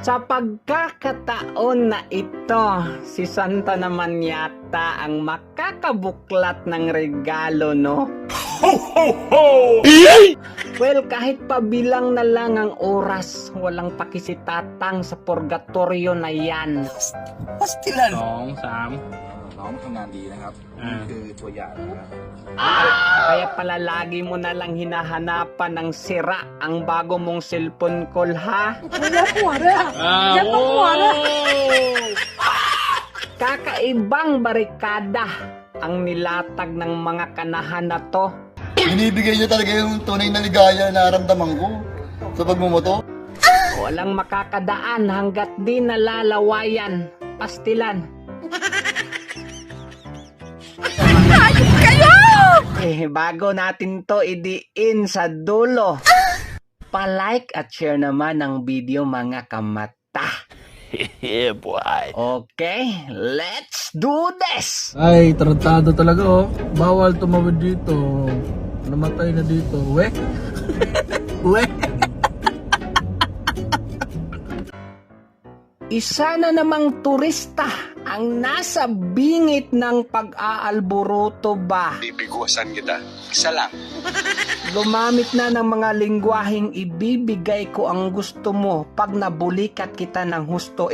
Sa pagkakataon na ito, si Santa naman yata ang makakabuklat ng regalo, no? Ho, ho, ho! Well, kahit pa bilang na lang ang oras, walang pakisitatang sa purgatorio na yan. 2 3 น้องทำงานดีนะครับนี่คือตัวอย่างนะครับ Kaya pala lagi mo na lang hinahanapan ng sira ang bago mong cellphone call, ha? Kakaibang barikada ang nilatag ng mga kanahan na to. Binibigay niya talaga yung tunay na ligaya na naramdaman ko sa pagmumoto. Walang makakadaan hanggat di nalalawayan. Pastilan. Bago natin to idiin sa dulo, pa-like at share naman ng video mga kamata. Yeah, boy. Okay, let's do this! Ay, tarantado talaga oh. Bawal tumawid dito. Namatay na dito. We? We? Isa na namang turista ang nasa bingit ng pag-aalburuto ba? Bibigusan kita. Isa lang. Gumamit na ng mga lingwaheng ibibigay ko ang gusto mo pag nabulikat kita ng husto.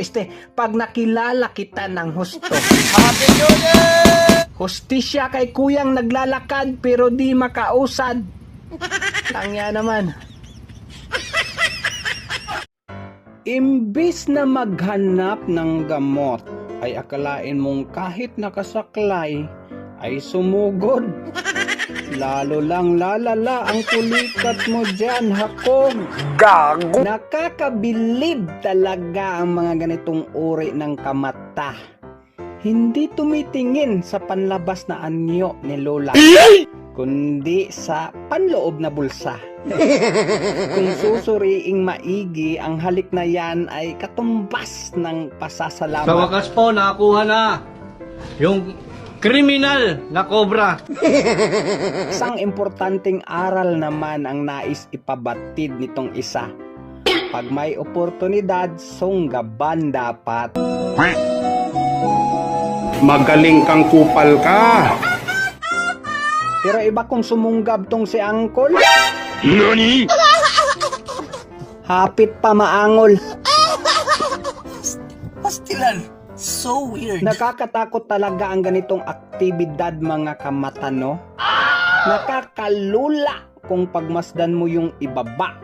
Pag nakilala kita ng husto. Happy New Year! Hustisya kay kuyang naglalakad pero di makausad. Tangya naman. Imbis na maghanap ng gamot, ay akalain mong kahit nakasaklay, ay sumugod. Lalo lang lalala ang pulikat mo dyan, Hakog. Gago! Nakakabilib talaga ang mga ganitong uri ng kamata. Hindi tumitingin sa panlabas na anyo ni Lola, kundi sa panloob na bulsa. Kung susuriing maigi, ang halik na yan ay katumbas ng pasasalamat. Sa wakas po, nakakuha na yung kriminal na cobra. Isang importanteng aral naman ang nais ipabatid nitong isa. Pag may oportunidad, sunggaban dapat. Magaling kang kupal ka. Pero iba kung sumunggab tong si Angkol, Nani? hapit pa maangol. Pastilan. So weird. Nakakatakot talaga ang ganitong aktibidad mga kamata, no? Nakakalula kung pagmasdan mo yung ibaba.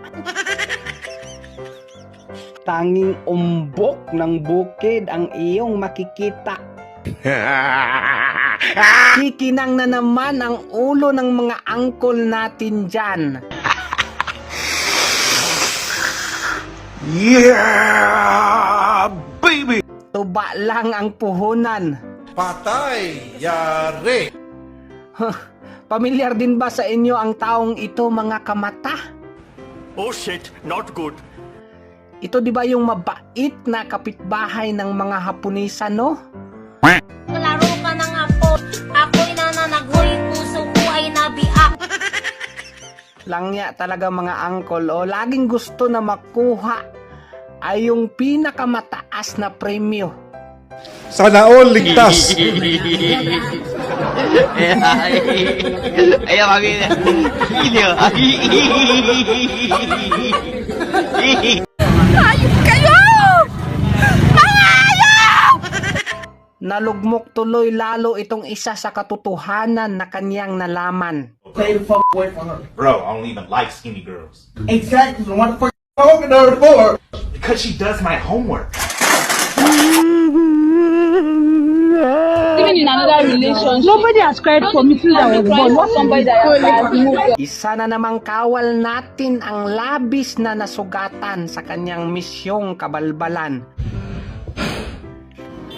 Tanging umbok ng bukid ang iyong makikita. Kikinang na naman ang ulo ng mga angkol natin dyan. Yeah, baby! Tuba lang ang puhunan. Patay! Yari! Pamilyar din ba sa inyo ang taong ito mga kamata? Oh shit, not good. Ito di ba yung mabait na kapitbahay ng mga Haponesa, no? Laro ka ng apo. Ako'y nananaghoy. Puso ko ay nabiak. Langya talaga mga angkol, o laging gusto na makuha ay yung pinakamataas na premyo. Sana all ligtas. Ayaw kami na. Nalugmok tuloy lalo itong isa sa katotohanan na kanyang nalaman. Stay the fuck away from her. Bro, I don't even like skinny girls. Exactly. What the fuck you talking to her for? Because she does my homework. Even in another relationship, nobody has cried for me since I was born. Not somebody that has moved. Isa na namang kawal natin ang labis na nasugatan sa kanyang misyong kabalbalan.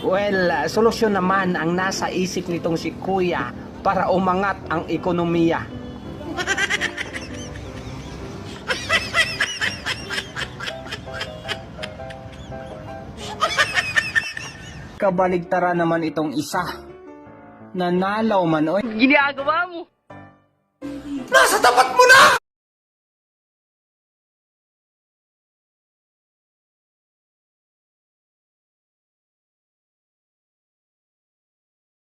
Well, solusyon naman ang nasa isip nitong si Kuya para umangat ang ekonomiya. Kabaligtara naman itong isa. Nanalaw man, oy. Ginagawa mo. Nasa tapat mo na!